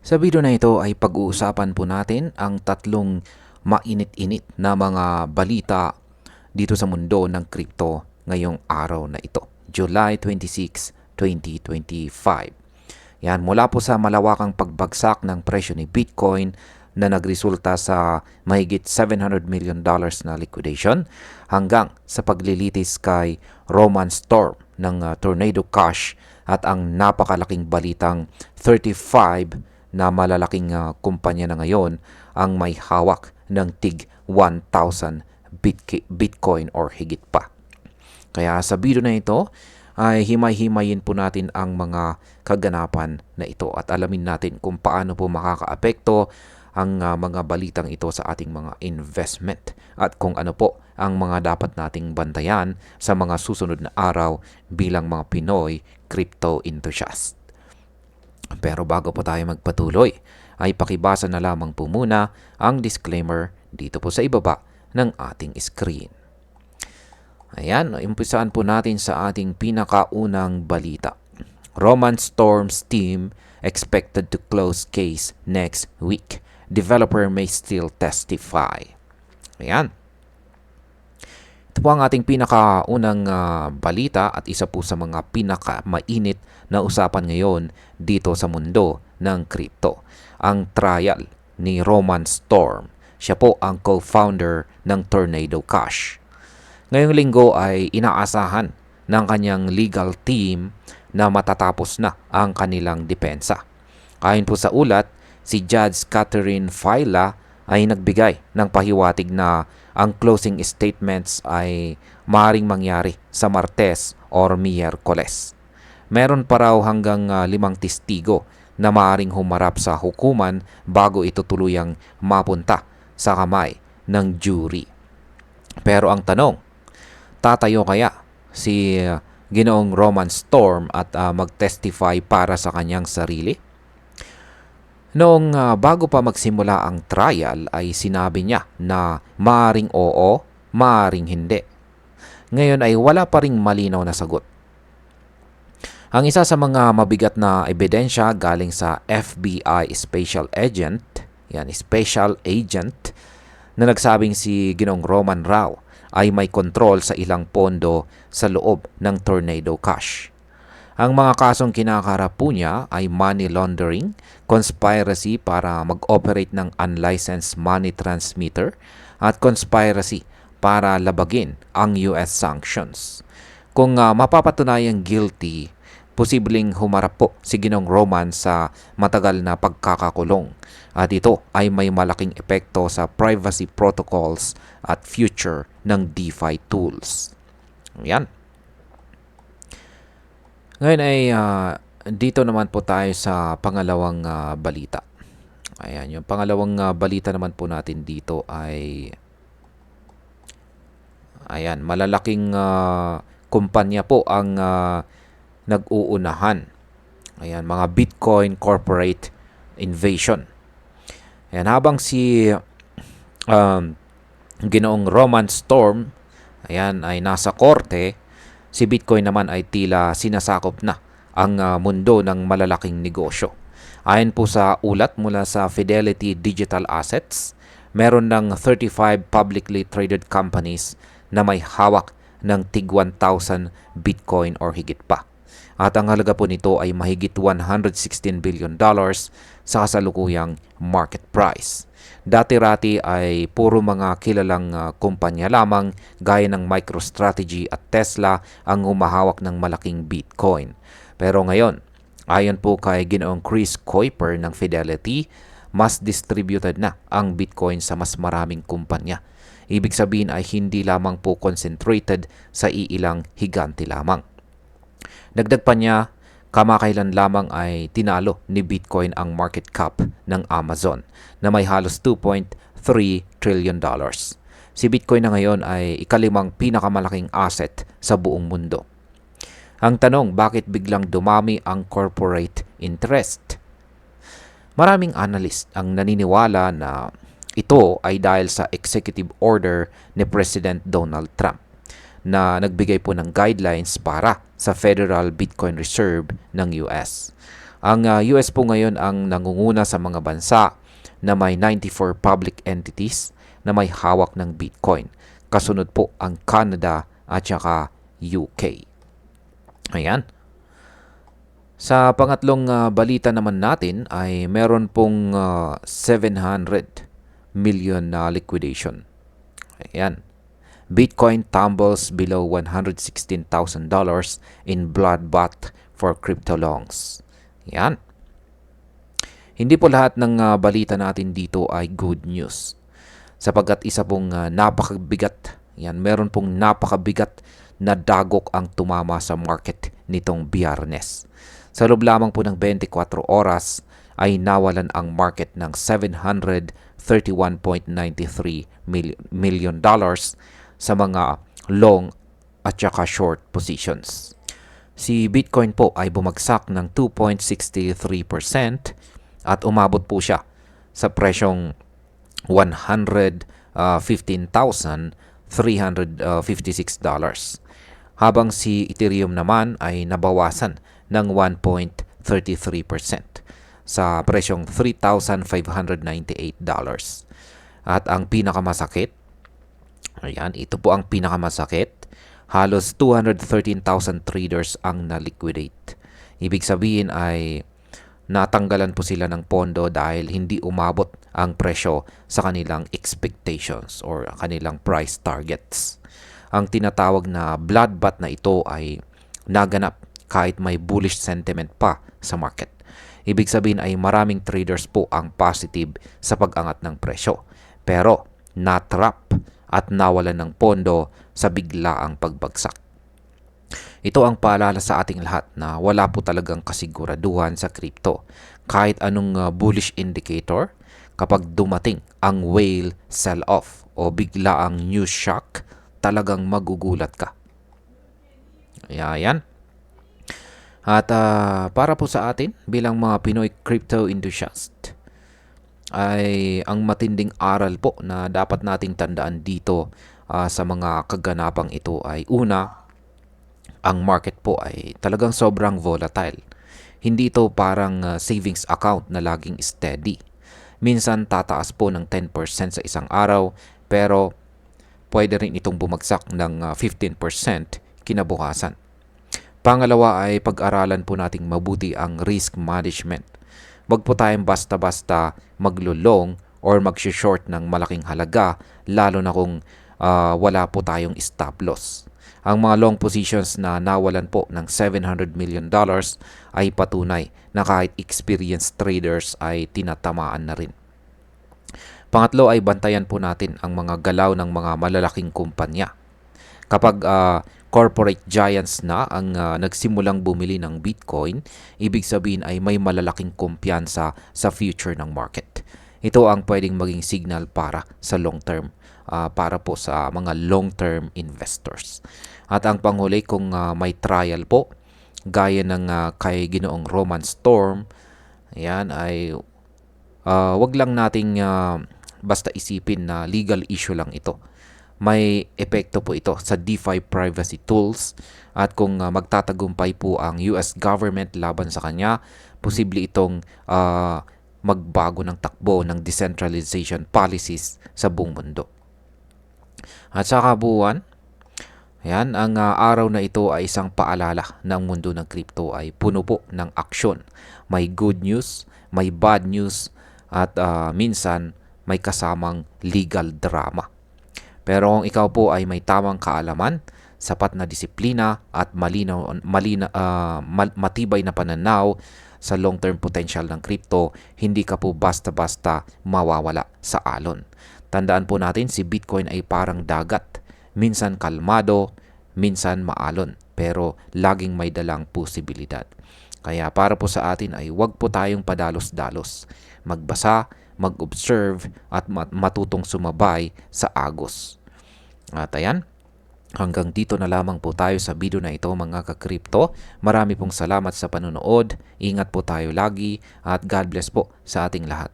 Sa video na ito ay pag-uusapan po natin ang tatlong mainit-init na mga balita dito sa mundo ng crypto ngayong araw na ito, July 26, 2025. Yan, mula po sa malawakang pagbagsak ng presyo ni Bitcoin na nagresulta sa mahigit $700 million na liquidation hanggang sa paglilitis kay Roman Storm ng Tornado Cash at ang napakalaking balitang 35 na malalaking kumpanya na ngayon ang may hawak ng tig 1,000 Bitcoin or higit pa. Kaya sa video na ito ay himay-himayin po natin ang mga kaganapan na ito at alamin natin kung paano po makakaapekto ang mga balitang ito sa ating mga investment at kung ano po ang mga dapat nating bantayan sa mga susunod na araw bilang mga Pinoy crypto enthusiast. Pero bago po tayo magpatuloy, ay pakibasa na lamang po muna ang disclaimer dito po sa ibaba ng ating screen. Ayan, umpisaan po natin sa ating pinakaunang balita. Roman Storm's team expected to close case next week. Developer may still testify. Ayan. Ito po ang ating pinakaunang balita at isa po sa mga pinakamainit na usapan ngayon dito sa mundo ng crypto. Ang trial ni Roman Storm. Siya po ang co-founder ng Tornado Cash. Ngayong linggo ay inaasahan ng kanyang legal team na matatapos na ang kanilang depensa. Ayon po sa ulat, si Judge Catherine Faila ay nagbigay ng pahiwatig na ang closing statements ay maaaring mangyari sa Martes or Miyerkules. Meron pa raw hanggang 5 testigo na maaaring humarap sa hukuman bago ito tuluyang mapunta sa kamay ng jury. Pero ang tanong, tatayo kaya si Ginoong Roman Storm at mag-testify para sa kanyang sarili? Noong bago pa magsimula ang trial ay sinabi niya na maaring oo, maaring hindi. Ngayon ay wala pa ring malinaw na sagot. Ang isa sa mga mabigat na ebidensya galing sa FBI Special Agent na nagsabing si Ginoong Roman raw ay may kontrol sa ilang pondo sa loob ng Tornado Cash. Ang mga kasong kinakaharap po niya ay money laundering, conspiracy para mag-operate ng unlicensed money transmitter, at conspiracy para labagin ang US sanctions. Kung mapapatunayang guilty, posibleng humarap po si Ginoong Roman sa matagal na pagkakakulong at ito ay may malaking epekto sa privacy protocols at future ng DeFi tools. Yan. Ngayon ay dito naman po tayo sa pangalawang balita. Ayan, yung pangalawang balita naman po natin dito ay ayan, malalaking kumpanya po ang nag-uunahan. Ayan, mga Bitcoin corporate invasion. Ayan, habang si Ginoong Roman Storm ayan, ay nasa korte, si Bitcoin naman ay tila sinasakop na ang mundo ng malalaking negosyo. Ayon po sa ulat mula sa Fidelity Digital Assets, meron ng 35 publicly traded companies na may hawak ng tig 1,000 Bitcoin or higit pa. At ang halaga po nito ay mahigit $116 billion sa kasalukuyang market price. Dati-rati ay puro mga kilalang kumpanya lamang gaya ng MicroStrategy at Tesla ang humahawak ng malaking Bitcoin. Pero ngayon, ayon po kay Ginoong Chris Kuiper ng Fidelity, mas distributed na ang Bitcoin sa mas maraming kumpanya. Ibig sabihin ay hindi lamang po concentrated sa iilang higante lamang. Dagdag pa niya, kamakailan lamang ay tinalo ni Bitcoin ang market cap ng Amazon na may halos $2.3 trillion. Si Bitcoin na ngayon ay ikalimang pinakamalaking asset sa buong mundo. Ang tanong, bakit biglang dumami ang corporate interest? Maraming analyst ang naniniwala na ito ay dahil sa executive order ni President Donald Trump na nagbigay po ng guidelines para sa Federal Bitcoin Reserve ng US. Ang US po ngayon ang nangunguna sa mga bansa na may 94 public entities na may hawak ng Bitcoin. Kasunod po ang Canada at saka UK. Ayan. Sa pangatlong balita naman natin ay meron pong 700 million na liquidation. Ayan. Bitcoin tumbles below $116,000 in bloodbath for crypto longs. Yan. Hindi po lahat ng balita natin dito ay good news. Sapagkat isa pong napakabigat, meron pong napakabigat na dagok ang tumama sa market nitong Biyernes. Sa loob lamang po ng 24 oras ay nawalan ang market ng $731.93 million sa mga long at saka short positions. Si Bitcoin po ay bumagsak ng 2.63% at umabot po siya sa presyong $115,356. Habang si Ethereum naman ay nabawasan ng 1.33% sa presyong $3,598. At ang pinakamasakit, ayan, ito po ang pinakamasakit, halos 213,000 traders ang na-liquidate. Ibig sabihin ay natanggalan po sila ng pondo dahil hindi umabot ang presyo sa kanilang expectations or kanilang price targets. Ang tinatawag na bloodbath na ito ay naganap kahit may bullish sentiment pa sa market. Ibig sabihin ay maraming traders po ang positive sa pag-angat ng presyo. Pero na-trap at nawalan ng pondo sa biglaang pagbagsak. Ito ang paalala sa ating lahat na wala po talagang kasiguraduhan sa crypto. Kahit anong bullish indicator, kapag dumating ang whale sell-off o biglaang news shock, talagang magugulat ka. Ayan. At para po sa atin bilang mga Pinoy crypto enthusiast, ay ang matinding aral po na dapat nating tandaan dito sa mga kaganapang ito ay una, ang market po ay talagang sobrang volatile. Hindi ito parang savings account na laging steady. Minsan tataas po ng 10% sa isang araw pero pwede rin itong bumagsak ng 15% kinabukasan. Pangalawa ay pag-aralan po nating mabuti ang risk management. Wag po tayong basta-basta maglulong or mag-short ng malaking halaga lalo na kung wala po tayong stop loss. Ang mga long positions na nawalan po ng $700 million ay patunay na kahit experienced traders ay tinatamaan na rin. Pangatlo ay bantayan po natin ang mga galaw ng mga malalaking kumpanya. Kapag corporate giants na ang nagsimulang bumili ng Bitcoin, ibig sabihin ay may malalaking kumpiyansa sa future ng market. Ito ang pwedeng maging signal para sa long term, para po sa mga long-term investors. At ang panghuli, kung may trial po, gaya ng kay Ginoong Roman Storm, yan ay wag lang nating basta isipin na legal issue lang ito. May epekto po ito sa DeFi privacy tools at kung magtatagumpay po ang US government laban sa kanya, posible itong magbago ng takbo ng decentralization policies sa buong mundo. At sa kabuuan, ayan, ang araw na ito ay isang paalala na ang mundo ng crypto ay puno po ng aksyon. May good news, may bad news, at minsan may kasamang legal drama. Pero kung ikaw po ay may tamang kaalaman, sapat na disiplina at matibay na pananaw sa long-term potential ng crypto, hindi ka po basta-basta mawawala sa alon. Tandaan po natin, si Bitcoin ay parang dagat. Minsan kalmado, minsan maalon, pero laging may dalang posibilidad. Kaya para po sa atin ay huwag po tayong padalos-dalos. Magbasa, mag-observe at matutong sumabay sa agos. At ayan, hanggang dito na lamang po tayo sa video na ito mga ka-crypto. Marami pong salamat sa panonood. Ingat po tayo lagi at God bless po sa ating lahat.